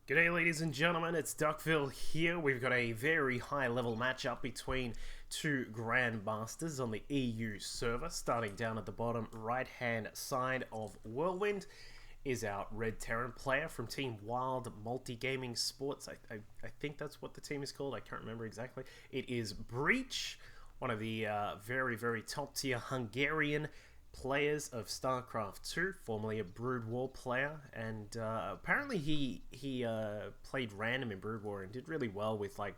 G'day ladies and gentlemen, it's Duckville here. We've got a very high level matchup between two Grandmasters on the EU server. Starting down at the bottom right hand side of Whirlwind is our Red Terran player from Team WiLD Multi-Gaming Sports. I think that's what the team is called, I can't remember exactly. It is Breach, one of the very top tier Hungarian players of StarCraft 2, formerly a Brood War player, and apparently he played random in Brood War and did really well with like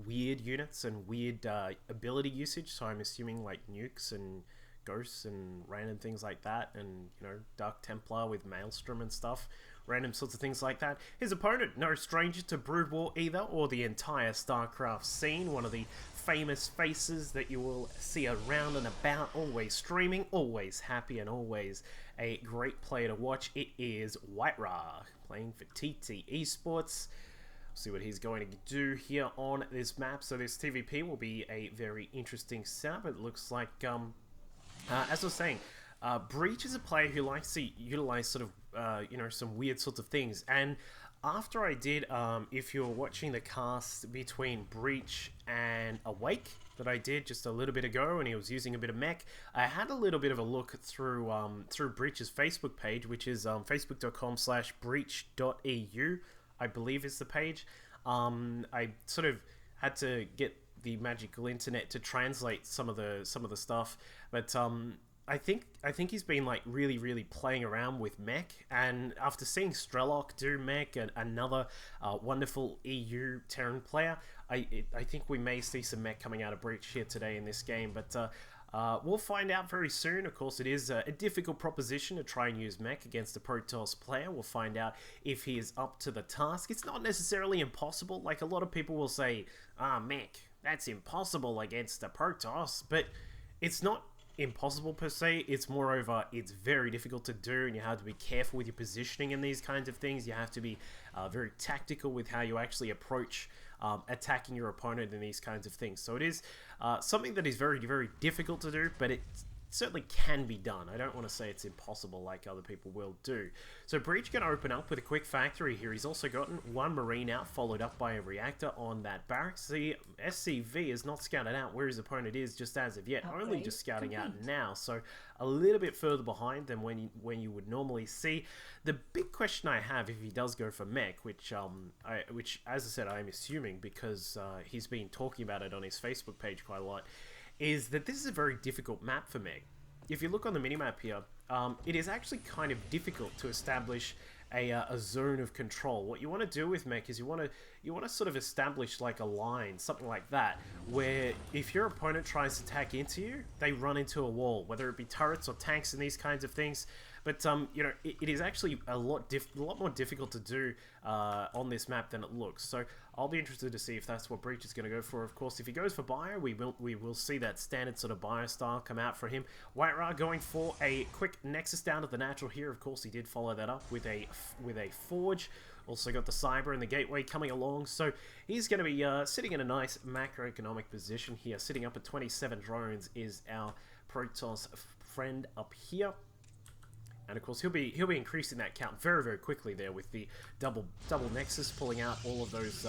weird units and weird ability usage. So I'm assuming like nukes and ghosts and random things like that, and you know, Dark Templar with Maelstrom and stuff, random sorts of things like that. His opponent, no stranger to Brood War either, or the entire StarCraft scene, one of the famous faces that you will see around and about, always streaming, always happy, and always a great player to watch. It is WhiteRa, playing for TT Esports. See what he's going to do here on this map. So this TVP will be a very interesting setup. It looks like, as I was saying, Breach is a player who likes to utilize sort of, you know, some weird sorts of things. And after I did, if you're watching the cast between Breach and Awake that I did just a little bit ago, and he was using a bit of mech, I had a little bit of a look through through Breach's Facebook page, which is facebook.com/breach.eu, I believe is the page. I sort of had to get the magical internet to translate some of the stuff, but I think he's been like really playing around with mech, and after seeing Strelok do mech and another wonderful EU Terran player, I think we may see some mech coming out of Breach here today in this game, but we'll find out very soon. Of course, it is a difficult proposition to try and use mech against a Protoss player. We'll find out if he is up to the task. It's not necessarily impossible. Like a lot of people will say, mech, that's impossible against a Protoss, but it's not impossible per se. It's moreover, it's very difficult to do, and you have to be careful with your positioning in these kinds of things. You have to be very tactical with how you actually approach attacking your opponent in these kinds of things. So it is something that is very difficult to do, but it certainly can be done. I don't want to say it's impossible like other people will do. So Breach going to open up with a quick factory here. He's also gotten one Marine out, followed up by a reactor on that barracks. The SCV is not scouted out where his opponent is just as of yet, only just scouting out now. So a little bit further behind than when you would normally see. The big question I have, if he does go for mech, which as I said, I'm assuming because he's been talking about it on his Facebook page quite a lot, is that this is a very difficult map for mech. If you look on the minimap here, it is actually kind of difficult to establish a zone of control. What you want to do with mech is you want to sort of establish like a line, something like that, where if your opponent tries to attack into you, they run into a wall, whether it be turrets or tanks and these kinds of things. But you know, it is actually a lot more difficult to do on this map than it looks. So I'll be interested to see if that's what Breach is going to go for. Of course, if he goes for Bio, we will see that standard sort of Bio style come out for him. WhiteRa going for a quick Nexus down to the natural here. Of course, he did follow that up with a Forge. Also got the Cyber and the Gateway coming along, so he's going to be sitting in a nice macroeconomic position here. Sitting up at 27 drones is our Protoss friend up here. And of course, he'll be increasing that count very quickly there with the double Nexus, pulling out all of those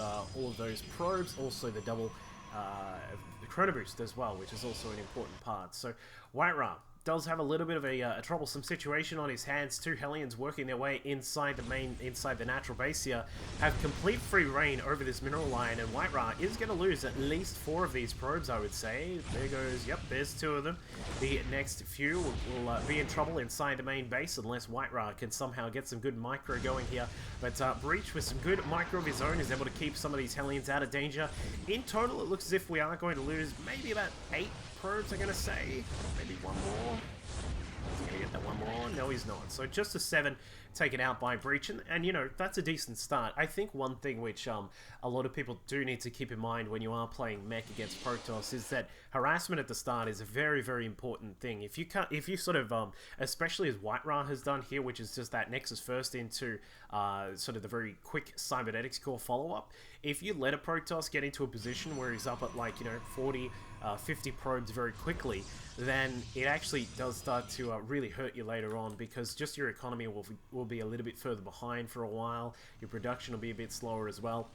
probes. Also the double the Chrono Boost as well, which is also an important part. So WhiteRa does have a little bit of a troublesome situation on his hands. Two Hellions working their way inside the natural base here, have complete free reign over this mineral line, and WhiteRa is going to lose at least 4 of these probes, I would say. There goes, yep, there's 2 of them. The next few will be in trouble inside the main base unless WhiteRa can somehow get some good micro going here. But Breach, with some good micro of his own, is able to keep some of these Hellions out of danger. In total, it looks as if we are going to lose maybe about 8 probes, I'm going to say. Maybe 1 more. Is he going to get that 1 more? No, he's not. So just a 7 taken out by Breach, and you know, that's a decent start. I think one thing which a lot of people do need to keep in mind when you are playing mech against Protoss is that harassment at the start is a very important thing. If you sort of especially as WhiteRa has done here, which is just that Nexus first into sort of the very quick cybernetics core follow-up, if you let a Protoss get into a position where he's up at like, 40, 50 probes very quickly, then it actually does start to really hurt you later on, because just your economy will be a little bit further behind for a while. Your production will be a bit slower as well.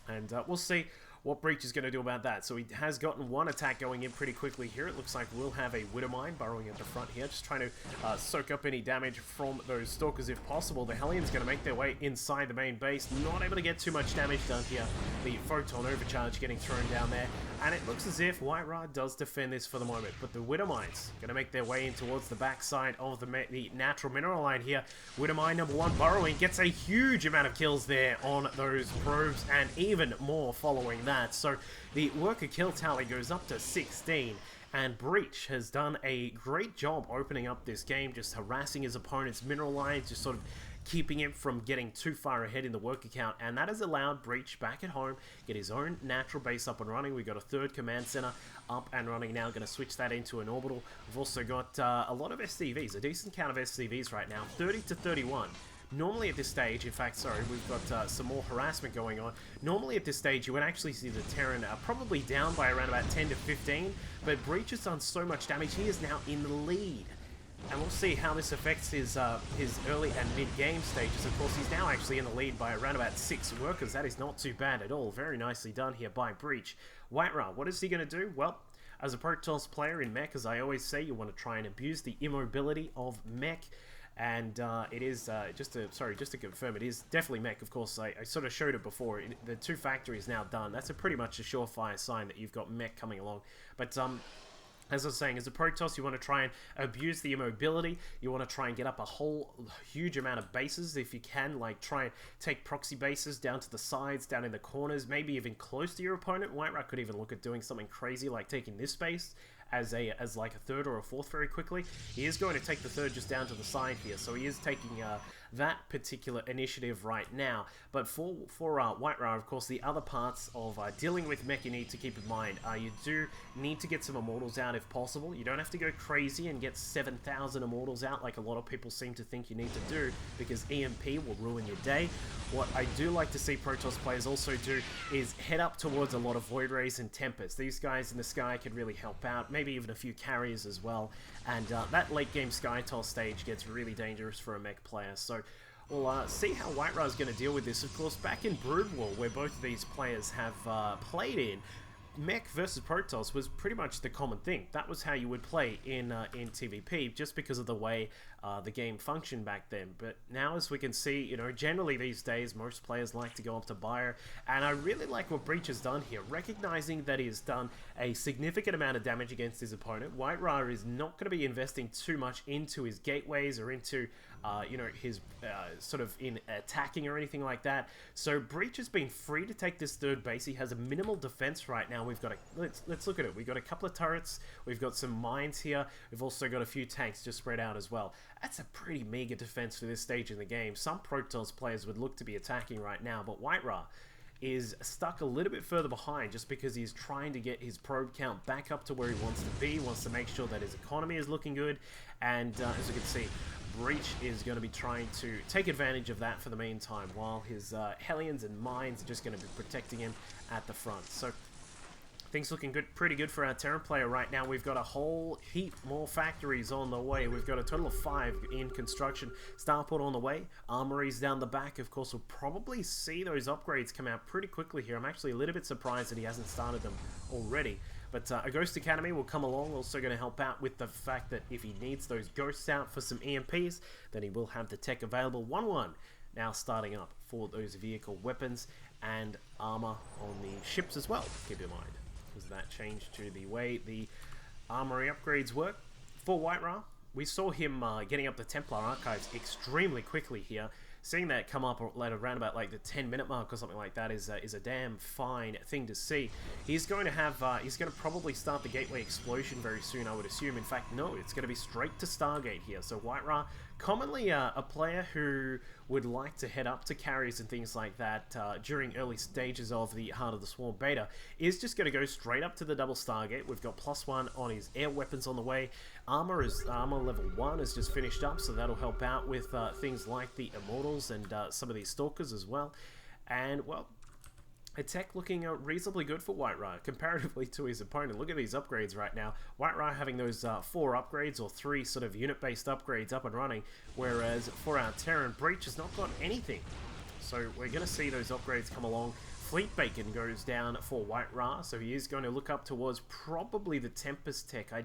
And we'll see what Breach is going to do about that. So he has gotten one attack going in pretty quickly here. It looks like we'll have a Widowmine burrowing at the front here, just trying to soak up any damage from those Stalkers if possible. The Hellions going to make their way inside the main base, not able to get too much damage done here. The Photon Overcharge getting thrown down there, and it looks as if WhiteRa does defend this for the moment, but the Widowmines going to make their way in towards the backside of the natural mineral line here. Widowmine number 1 burrowing gets a huge amount of kills there on those probes, and even more following that. So the worker kill tally goes up to 16, and Breach has done a great job opening up this game, just harassing his opponent's mineral lines, just sort of keeping him from getting too far ahead in the worker count, and that has allowed Breach back at home get his own natural base up and running. We've got a 3rd command center up and running now, going to switch that into an orbital. We've also got a lot of SCVs, a decent count of SCVs right now, 30 to 31. Normally at this stage, in fact, sorry, we've got some more harassment going on. Normally at this stage, you would actually see the Terran probably down by around about 10 to 15, but Breach has done so much damage, he is now in the lead. And we'll see how this affects his early and mid-game stages. Of course, he's now actually in the lead by around about 6 workers. That is not too bad at all. Very nicely done here by Breach. WhiteRa, what is he going to do? Well, as a Protoss player in mech, as I always say, you want to try and abuse the immobility of mech. And it is, just to confirm, it is definitely mech. Of course, I sort of showed it before. The 2 factory is now done. That's pretty much a surefire sign that you've got mech coming along. But as I was saying, as a Protoss, you want to try and abuse the immobility. You want to try and get up a whole huge amount of bases if you can. Like, try and take proxy bases down to the sides, down in the corners, maybe even close to your opponent. WhiteRa could even look at doing something crazy like taking this base as like a 3rd or a 4th very quickly. He is going to take the 3rd just down to the side here, so he is taking that particular initiative right now. But for WhiteRa, of course, the other parts of dealing with mech you need to keep in mind, you do need to get some Immortals out if possible. You don't have to go crazy and get 7,000 Immortals out like a lot of people seem to think you need to do, because EMP will ruin your day. What I do like to see Protoss players also do is head up towards a lot of Void Rays and Tempests. These guys in the sky could really help out, maybe even a few carriers as well. And that late game Skytoss stage gets really dangerous for a mech player. So we'll see how WhiteRa is going to deal with this. Of course, back in Brood War, where both of these players have played in, mech versus Protoss was pretty much the common thing. That was how you would play in TVP, just because of the way the game functioned back then. But now, as we can see, generally these days, most players like to go up to Buyer, and I really like what Breach has done here, recognizing that he has done a significant amount of damage against his opponent. WhiteRa is not going to be investing too much into his gateways or into his sort of in attacking or anything like that. So Breach has been free to take this 3rd base. He has a minimal defense right now. We've got let's look at it. We've got a couple of turrets. We've got some mines here. We've also got a few tanks just spread out as well. That's a pretty meager defense for this stage in the game. Some Protoss players would look to be attacking right now, but WhiteRa is stuck a little bit further behind just because he's trying to get his probe count back up to where he wants to be, wants to make sure that his economy is looking good, and as you can see, Breach is going to be trying to take advantage of that for the meantime, while his Hellions and Mines are just going to be protecting him at the front. So things looking good, pretty good for our Terran player right now. We've got a whole heap more factories on the way. We've got a total of 5 in construction. Starport on the way. Armories down the back. Of course, we'll probably see those upgrades come out pretty quickly here. I'm actually a little bit surprised that he hasn't started them already. But a Ghost Academy will come along, also going to help out with the fact that if he needs those ghosts out for some EMPs, then he will have the tech available. 1-1 now starting up for those vehicle weapons and armor on the ships as well, keep in mind. Because that changed to the way the armory upgrades work. For WhiteRa, we saw him getting up the Templar Archives extremely quickly here. Seeing that come up around about like the 10-minute mark or something like that is a damn fine thing to see. He's going to have, he's going to probably start the Gateway Explosion very soon, I would assume. In fact, no, it's going to be straight to Stargate here. So WhiteRa, commonly a player who would like to head up to carriers and things like that during early stages of the Heart of the Swarm beta, is just going to go straight up to the double Stargate. We've got +1 on his air weapons on the way. Armor level 1 is just finished up, so that'll help out with things like the Immortals and some of these Stalkers as well. And, well, Attack looking reasonably good for WhiteRa comparatively to his opponent. Look at these upgrades right now. WhiteRa having those 4 upgrades or 3 sort of unit-based upgrades up and running, whereas for our Terran, Breach has not got anything. So we're going to see those upgrades come along. Fleet Bacon goes down for WhiteRa, so he is going to look up towards probably the Tempest tech. I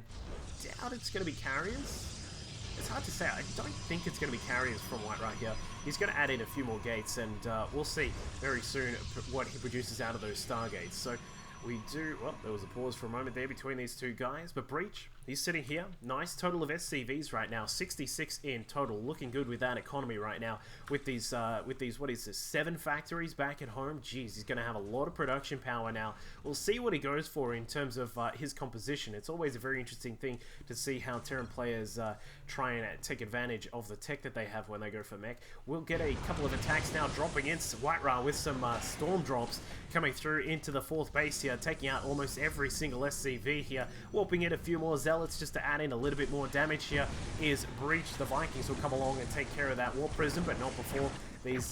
doubt it's going to be carriers. It's hard to say. I don't think it's going to be carriers from WhiteRa here. He's going to add in a few more gates, and we'll see very soon what he produces out of those Stargates. So we do... Well, there was a pause for a moment there between these two guys, but Breach, he's sitting here. Nice total of SCVs right now. 66 in total. Looking good with that economy right now. With these, what is this, 7 factories back at home. Jeez, he's going to have a lot of production power now. We'll see what he goes for in terms of his composition. It's always a very interesting thing to see how Terran players try and take advantage of the tech that they have when they go for mech. We'll get a couple of attacks now dropping into WhiteRa with some storm drops coming through into the 4th base here, taking out almost every single SCV here, warping in a few more Zealots just to add in a little bit more damage here. Is Breach. The Vikings will come along and take care of that Warp Prism, but not before these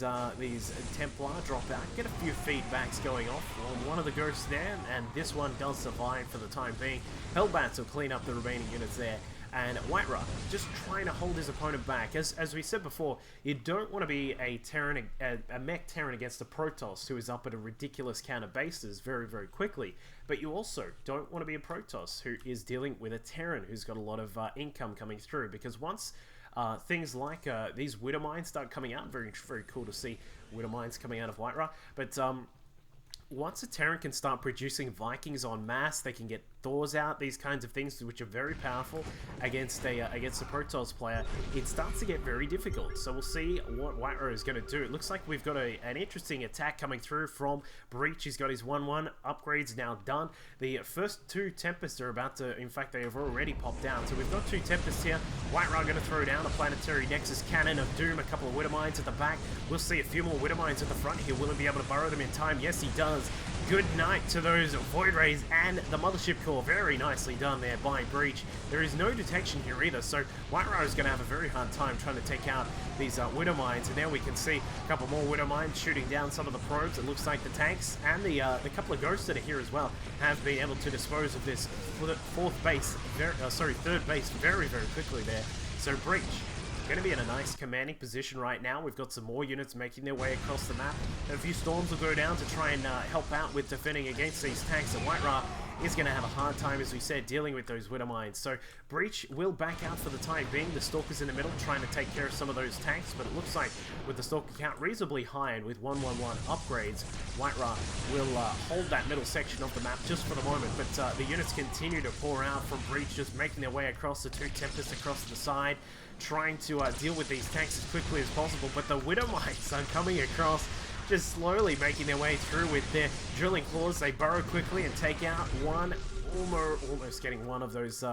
Templar drop out. Get a few feedbacks going off on one of the ghosts there, and this one does survive for the time being. Hellbats will clean up the remaining units there. And WhiteRa just trying to hold his opponent back. As we said before, you don't want to be a Terran, a mech Terran against a Protoss who is up at a ridiculous count of bases very, very quickly. But you also don't want to be a Protoss who is dealing with a Terran who's got a lot of income coming through. Because once things like these Widow Mines start coming out, very, very cool to see Widow Mines coming out of WhiteRa. But once a Terran can start producing Vikings en masse, they can get Thors out, these kinds of things, which are very powerful against a Protoss player. It starts to get very difficult. So we'll see what WhiteRa is going to do. It looks like we've got an interesting attack coming through from Breach. He's got his 1-1 upgrades now done. The first 2 Tempests are about to, in fact, they have already popped down. So we've got 2 Tempests here. WhiteRa going to throw down a Planetary Nexus Cannon of Doom, a couple of Widow Mines at the back. We'll see a few more Widow Mines at the front here. Will he be able to burrow them in time? Yes, he does. Good night to those Void Rays and the Mothership Core. Very nicely done there by Breach. There is no detection here either, so WhiteRa is going to have a very hard time trying to take out these Widow Mines. And now we can see a couple more Widow Mines shooting down some of the probes. It looks like the tanks and the couple of ghosts that are here as well have been able to dispose of this 4th base, third base very, very quickly there. So Breach going to be in a nice commanding position right now. We've got some more units making their way across the map. A few storms will go down to try and help out with defending against these tanks, and WhiteRa is going to have a hard time, as we said, dealing with those Widow Mines. So Breach will back out for the time being. The Stalker's in the middle trying to take care of some of those tanks, but it looks like with the Stalker count reasonably high and with 1-1-1 upgrades, WhiteRa will hold that middle section of the map just for the moment. But the units continue to pour out from Breach, just making their way across the 2 Tempests across the side, trying to deal with these tanks as quickly as possible. But the Widow Mines are coming across, just slowly making their way through with their drilling claws. They burrow quickly and take out one, almost getting one of those,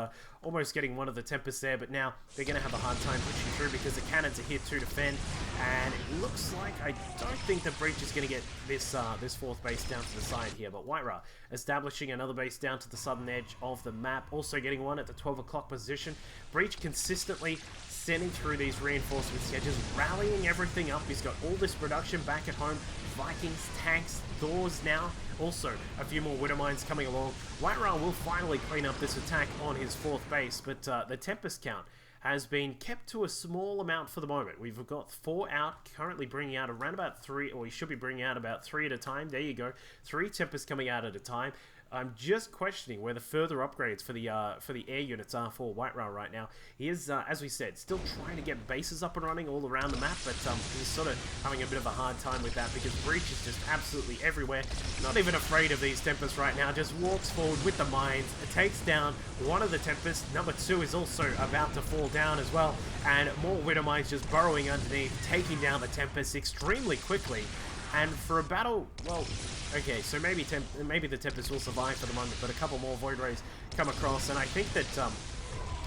almost getting one of the Tempests there, but now they're going to have a hard time pushing through because the cannons are here to defend, and it looks like, I don't think the Breach is going to get this this 4th base down to the side here, but WhiteRa establishing another base down to the southern edge of the map, also getting one at the 12 o'clock position. Breach consistently sending through these reinforcements here, just rallying everything up. He's got all this production back at home. Vikings, tanks, Thors now. Also, a few more Widow Mines coming along. WhiteRa will finally clean up this attack on his 4th base, but the Tempest count has been kept to a small amount for the moment. We've got 4 out, currently bringing out around about 3, or he should be bringing out about 3 at a time. There you go. 3 Tempests coming out at a time. I'm just questioning where the further upgrades for the air units are for WhiteRa right now. He is, as we said, still trying to get bases up and running all around the map, but he's sort of having a bit of a hard time with that because Breach is just absolutely everywhere. Not even afraid of these Tempests right now, just walks forward with the mines, takes down one of the Tempests. Number 2 is also about to fall down as well, and more Widow Mines just burrowing underneath, taking down the Tempests extremely quickly. And for a battle, well, okay, so maybe the Tempest will survive for the moment, but a couple more Void Rays come across, and I think that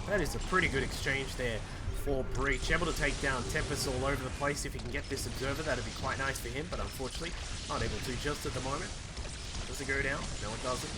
that is a pretty good exchange there for Breach. Able to take down Tempests all over the place. If he can get this Observer, that'd be quite nice for him, but unfortunately, not able to just at the moment. Does it go down? No, it doesn't.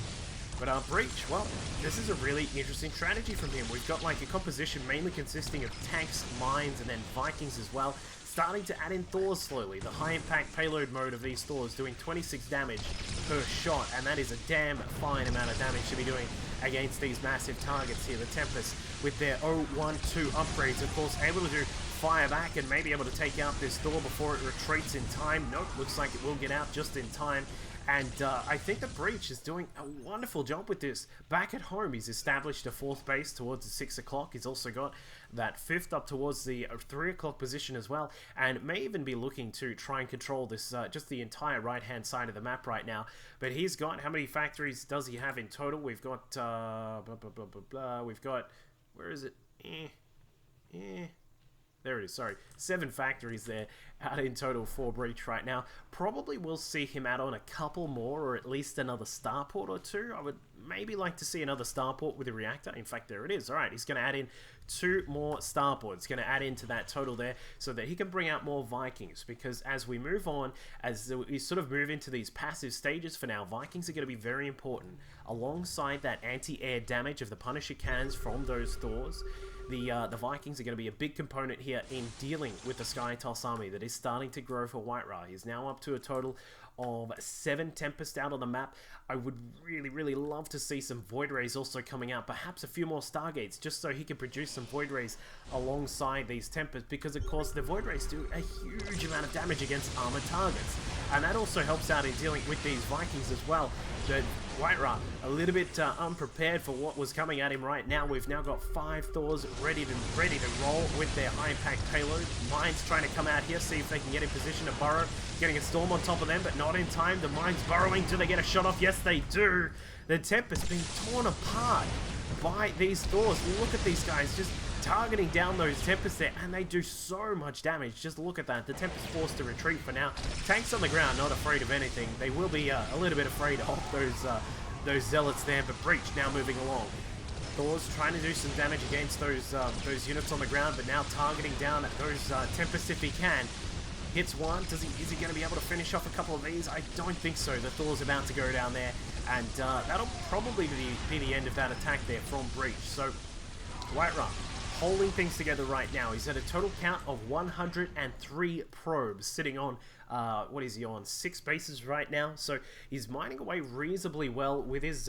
But Breach, well, this is a really interesting strategy from him. We've got like a composition mainly consisting of tanks, mines, and then Vikings as well. starting to add in Thors slowly. The high impact payload mode of these Thors doing 26 damage per shot, and that is a damn fine amount of damage to be doing against these massive targets here. The Tempest with their 0-1-2 upgrades, of course, able to do fire back and maybe able to take out this Thor before it retreats in time. Nope, looks like it will get out just in time. And I think the Breach is doing a wonderful job with this. Back at home, he's established a 4th base towards the 6 o'clock. He's also got that 5th up towards the 3 o'clock position as well. And may even be looking to try and control this, just the entire right-hand side of the map right now. But he's got, how many factories does he have in total? We've got, we've got, where is it? There it is, sorry. 7 factories there out in total for Breach right now. Probably will see him add on a couple more, or at least another starport or 2. I would maybe like to see another starport with a reactor. In fact, there it is. Alright, he's going to add in 2 more starports. Going to add into that total there so that he can bring out more Vikings. Because as we move on, as we sort of move into these passive stages for now, Vikings are going to be very important. Alongside that anti-air damage of the Punisher cannons from those Thors, the Vikings are going to be a big component here in dealing with the Skytoss army that is starting to grow for WhiteRa. He's now up to a total of 7 Tempest out on the map. I would really love to see some Void Rays also coming out, perhaps a few more Stargates, just so he can produce some Void Rays alongside these Tempests, because of course the Void Rays do a huge amount of damage against armored targets, and that also helps out in dealing with these Vikings as well. But WhiteRa, a little bit unprepared for what was coming at him right now. We've now got 5 Thors ready to roll with their high impact payload. Mines trying to come out here, see if they can get in position to burrow. Getting a Storm on top of them, but not in time. The Mines burrowing. Do they get a shot off? Yes, they do. The Tempest being torn apart by these Thors. Look at these guys just targeting down those Tempests there, and they do so much damage. Just look at that. The Tempest forced to retreat for now. Tanks on the ground, not afraid of anything. They will be a little bit afraid of those Zealots there, but Breach now moving along. Thor's trying to do some damage against those units on the ground, but now targeting down at those Tempests if he can. Hits one. Is he going to be able to finish off a couple of these? I don't think so. The Thor's about to go down there, and that'll probably be the end of that attack there from Breach. So WhiteRa holding things together right now. He's at a total count of 103 probes, sitting on, what is he on? 6 bases right now. So he's mining away reasonably well with his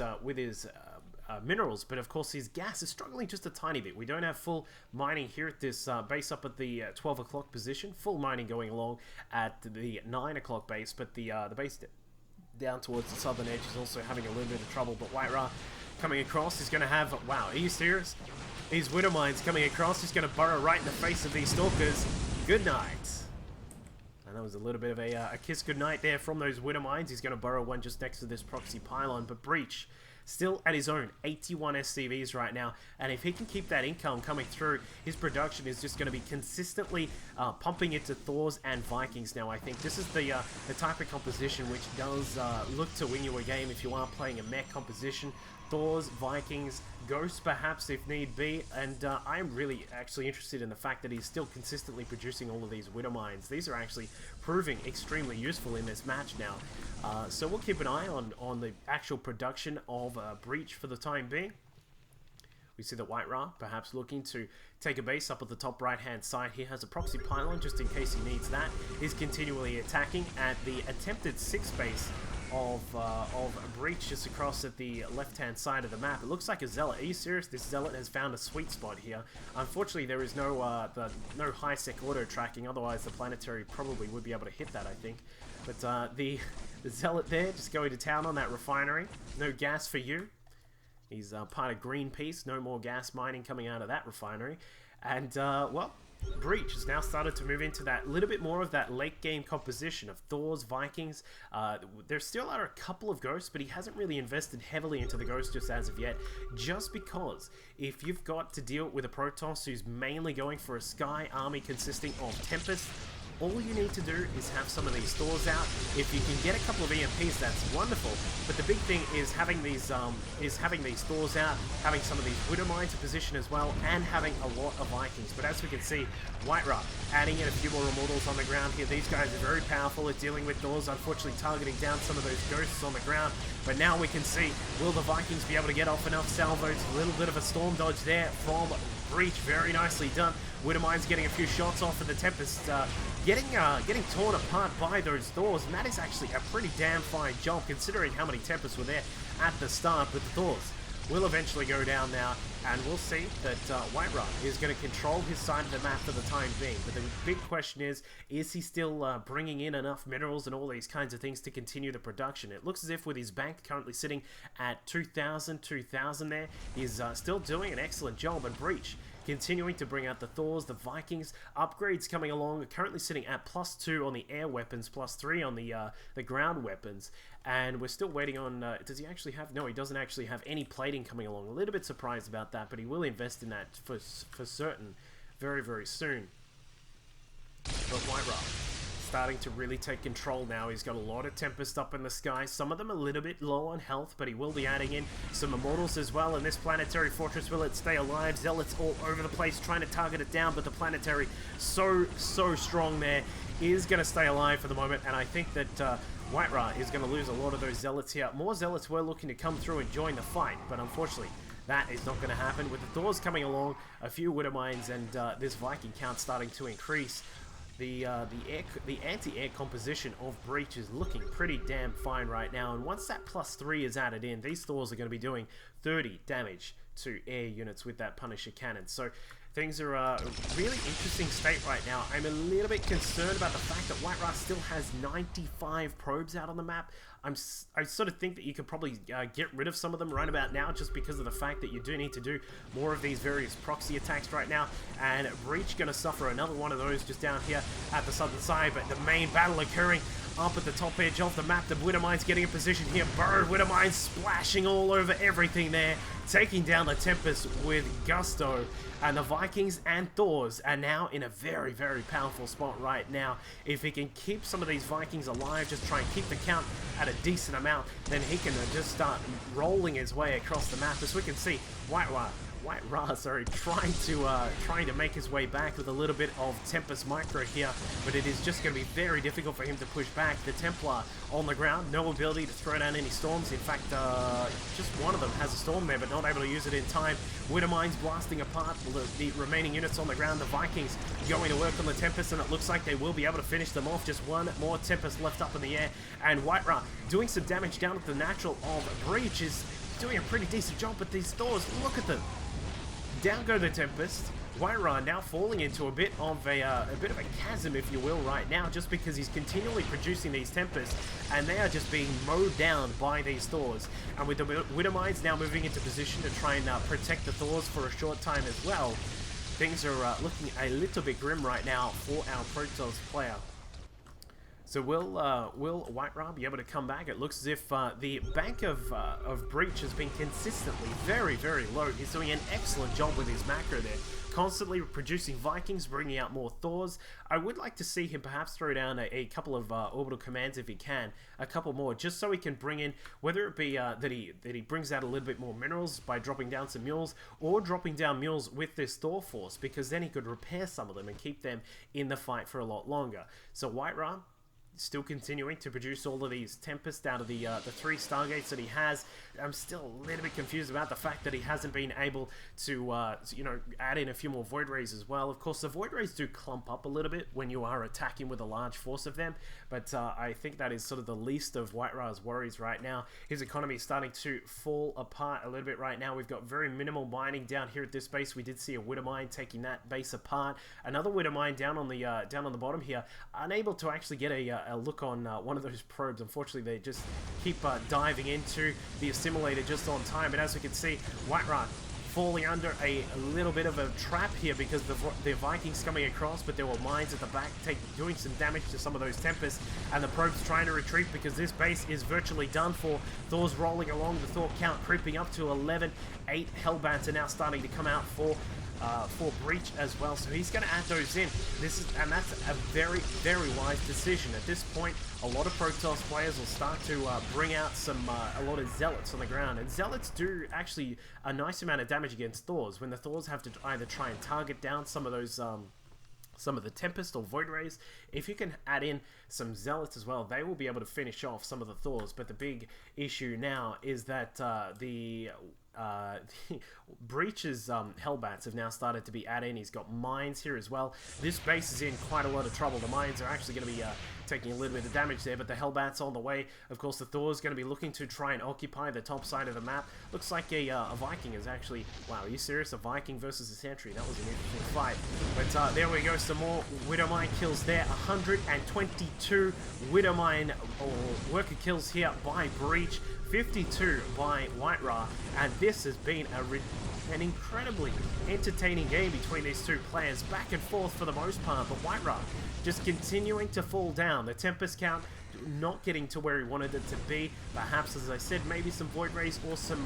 minerals, but of course his gas is struggling just a tiny bit. We don't have full mining here at this base up at the 12 o'clock position. Full mining going along at the 9 o'clock base, but the base down towards the southern edge is also having a little bit of trouble. But WhiteRa coming across, he's going to have, wow, are you serious? These Widow Mines coming across, he's going to burrow right in the face of these Stalkers. Good night. And that was a little bit of a kiss goodnight there from those Widow Mines. He's going to burrow one just next to this proxy pylon, but Breach still at his own 81 SCVs right now, and if he can keep that income coming through, his production is just going to be consistently pumping into Thors and Vikings. Now I think this is the type of composition which does look to win you a game if you are playing a mech composition. Thors, Vikings, Ghosts perhaps if need be, and I am really actually interested in the fact that he's still consistently producing all of these Widow Mines. These are actually proving extremely useful in this match now. So we'll keep an eye on the actual production of Breach for the time being. We see that WhiteRa perhaps looking to take a base up at the top right hand side. He has a proxy pylon just in case he needs that. He's continually attacking at the attempted 6th base of Breach just across at the left hand side of the map. It looks like a Zealot. Are you serious? This Zealot has found a sweet spot here. Unfortunately there is no high sec auto tracking, otherwise the Planetary probably would be able to hit that, I think. But the Zealot there just going to town on that refinery. No gas for you. He's part of Greenpeace. No more gas mining coming out of that refinery. And well, Breach has now started to move into that little bit more of that late game composition of Thors, Vikings. There still are a couple of Ghosts, but he hasn't really invested heavily into the Ghosts just as of yet, just because if you've got to deal with a Protoss who's mainly going for a Sky army consisting of Tempest, all you need to do is have some of these Thors out. If you can get a couple of EMPs, that's wonderful. But the big thing is having these Thors out, having some of these Widow Mines in position as well, and having a lot of Vikings. But as we can see, WhiteRa adding in a few more Immortals on the ground here. These guys are very powerful at dealing with Thors, unfortunately targeting down some of those Ghosts on the ground. But now we can see, will the Vikings be able to get off enough salvos? A little bit of a storm dodge there from Breach, very nicely done. Widowmine's getting a few shots off, and the Tempest getting torn apart by those Thors. And that is actually a pretty damn fine job, considering how many Tempests were there at the start. But the Thors will eventually go down now, and we'll see that WhiteRa is going to control his side of the map for the time being. But the big question is he still bringing in enough minerals and all these kinds of things to continue the production? It looks as if with his bank currently sitting at 2,000 there, he's still doing an excellent job. And Breach continuing to bring out the Thors, the Vikings, upgrades coming along, currently sitting at +2 on the air weapons, +3 on the ground weapons, and we're still waiting on, does he actually have, no, he doesn't actually have any plating coming along. A little bit surprised about that, but he will invest in that for certain very, very soon. But WhiteRa starting to really take control now. He's got a lot of Tempest up in the sky, some of them a little bit low on health, but he will be adding in some Immortals as well. And this Planetary Fortress, will it stay alive? Zealots all over the place trying to target it down, but the Planetary so strong there, is going to stay alive for the moment. And I think that WhiteRa is going to lose a lot of those Zealots here. More Zealots were looking to come through and join the fight, but unfortunately that is not going to happen. With the Thors coming along, a few Widowmines, and this Viking count starting to increase, the anti-air composition of Breach is looking pretty damn fine right now. And once that +3 is added in, these Thors are going to be doing 30 damage to air units with that Punisher cannon. So things are a really interesting state right now. I'm a little bit concerned about the fact that WhiteRa still has 95 probes out on the map. I sort of think that you could probably get rid of some of them right about now, just because of the fact that you do need to do more of these various proxy attacks right now. And Breach going to suffer another one of those just down here at the southern side. But the main battle occurring up at the top edge of the map. The Widowmines getting in position here. Burrowed Widowmines splashing all over everything there, taking down the Tempest with gusto. And the Vikings and Thors are now in a very, very powerful spot right now. If he can keep some of these Vikings alive, just try and keep the count at a decent amount, then he can just start rolling his way across the map. As we can see, WhiteRa, sorry, trying to make his way back with a little bit of Tempest Micro here, but it is just going to be very difficult for him to push back. The Templar on the ground, no ability to throw down any storms. In fact, just one of them has a storm there, but not able to use it in time. Widowmines blasting apart the remaining units on the ground. The Vikings going to work on the Tempest, and it looks like they will be able to finish them off. Just one more Tempest left up in the air, and WhiteRa doing some damage down at the natural of Breach is doing a pretty decent job. But these Thors, look at them. Down go the Tempest. WhiteRa now falling into a bit of a chasm, if you will, right now, just because he's continually producing these Tempests, and they are just being mowed down by these Thors. And with the Widowmines now moving into position to try and protect the Thors for a short time as well, things are looking a little bit grim right now for our Protoss player. So will WhiteRa be able to come back? It looks as if the bank of Breach has been consistently very, very low. He's doing an excellent job with his macro there, constantly producing Vikings, bringing out more Thors. I would like to see him perhaps throw down a couple of orbital commands if he can, a couple more, just so he can bring in, whether it be that he brings out a little bit more minerals by dropping down some mules, or dropping down mules with this Thor force, because then he could repair some of them and keep them in the fight for a lot longer. So WhiteRa still continuing to produce all of these Tempests out of the 3 Stargates that he has. I'm still a little bit confused about the fact that he hasn't been able to, you know, add in a few more Void Rays as well. Of course, the Void Rays do clump up a little bit when you are attacking with a large force of them, but I think that is sort of the least of WhiteRa's worries right now. His economy is starting to fall apart a little bit right now. We've got very minimal mining down here at this base. We did see a Widowmine taking that base apart. Another Widowmine down on the bottom here, unable to actually get a look on one of those probes. Unfortunately, they just keep diving into the assimilator just on time. And as we can see, WhiteRa falling under a little bit of a trap here, because the Vikings coming across, but there were mines at the back doing some damage to some of those Tempests, and the probes trying to retreat because this base is virtually done for. Thor's rolling along, the Thor count creeping up to 11. 8 Hellbats are now starting to come out for Breach as well, so he's going to add those in. And that's a very, very wise decision. At this point, a lot of Protoss players will start to bring out a lot of Zealots on the ground, and Zealots do actually a nice amount of damage against Thors when the Thors have to either try and target down some of those some of the Tempest or Void Rays. If you can add in some Zealots as well, they will be able to finish off some of the Thors. But the big issue now is that the Breach's Hellbats have now started to be added in. He's got mines here as well. This base is in quite a lot of trouble. The mines are actually going to be taking a little bit of damage there, but the Hellbats on the way. Of course, the Thor's going to be looking to try and occupy the top side of the map. Looks like a Viking is actually... Wow, are you serious? A Viking versus a Sentry. That was an interesting fight. But there we go. Some more Widowmine kills there. 122 Widowmine or worker kills here by Breach. 52 by WhiteRa, and this has been an incredibly entertaining game between these two players, back and forth for the most part, but WhiteRa just continuing to fall down. The Tempest count not getting to where he wanted it to be. Perhaps, as I said, maybe some Void Rays or some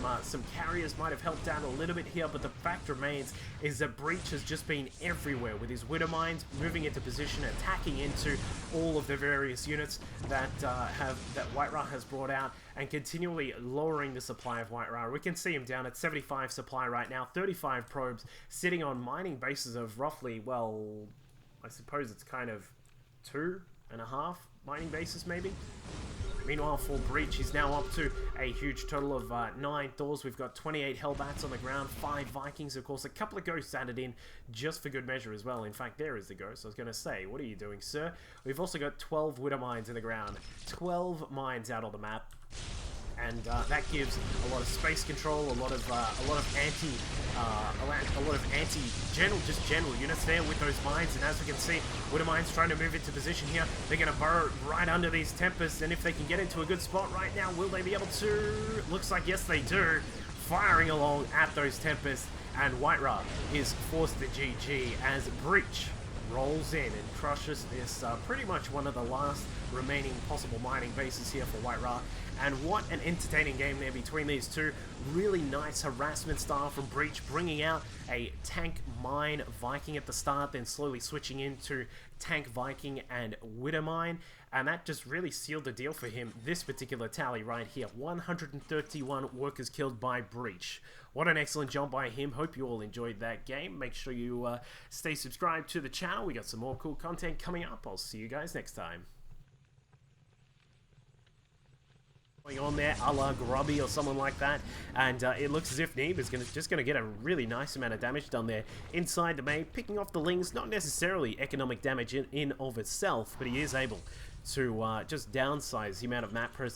carriers might have helped out a little bit here, but the fact remains is that Breach has just been everywhere with his Widow Mines, moving into position, attacking into all of the various units that WhiteRa has brought out, and continually lowering the supply of WhiteRa. We can see him down at 75 supply right now, 35 probes, sitting on mining bases of roughly, well, I suppose it's kind of 2.5 mining bases maybe. Meanwhile, for Breach, he's now up to a huge total of 9 Thors. We've got 28 Hellbats on the ground, 5 Vikings, of course, a couple of Ghosts added in just for good measure as well. In fact, there is the Ghost. I was going to say, what are you doing, sir? We've also got 12 Widow Mines in the ground, 12 mines out on the map. And that gives a lot of space control, a lot of general units there with those mines. And as we can see, Widow Mines trying to move into position here. They're going to burrow right under these Tempests, and if they can get into a good spot right now, will they be able to? Looks like yes, they do. Firing along at those Tempests, and WhiteRa is forced to GG as Breach rolls in and crushes this pretty much one of the last remaining possible mining bases here for WhiteRa. And what an entertaining game there between these two. Really nice harassment style from Breach, bringing out a tank mine Viking at the start, then slowly switching into tank Viking and Widow Mine, and that just really sealed the deal for him. This particular tally right here, 131 workers killed by Breach. What an excellent job by him. Hope you all enjoyed that game. Make sure you stay subscribed to the channel. We got some more cool content coming up. I'll see you guys next time. Going on there, a la Grubby or someone like that, and it looks as if Neeb is just going to get a really nice amount of damage done there inside the main, picking off the Lings. Not necessarily economic damage in of itself, but he is able to just downsize the amount of map presence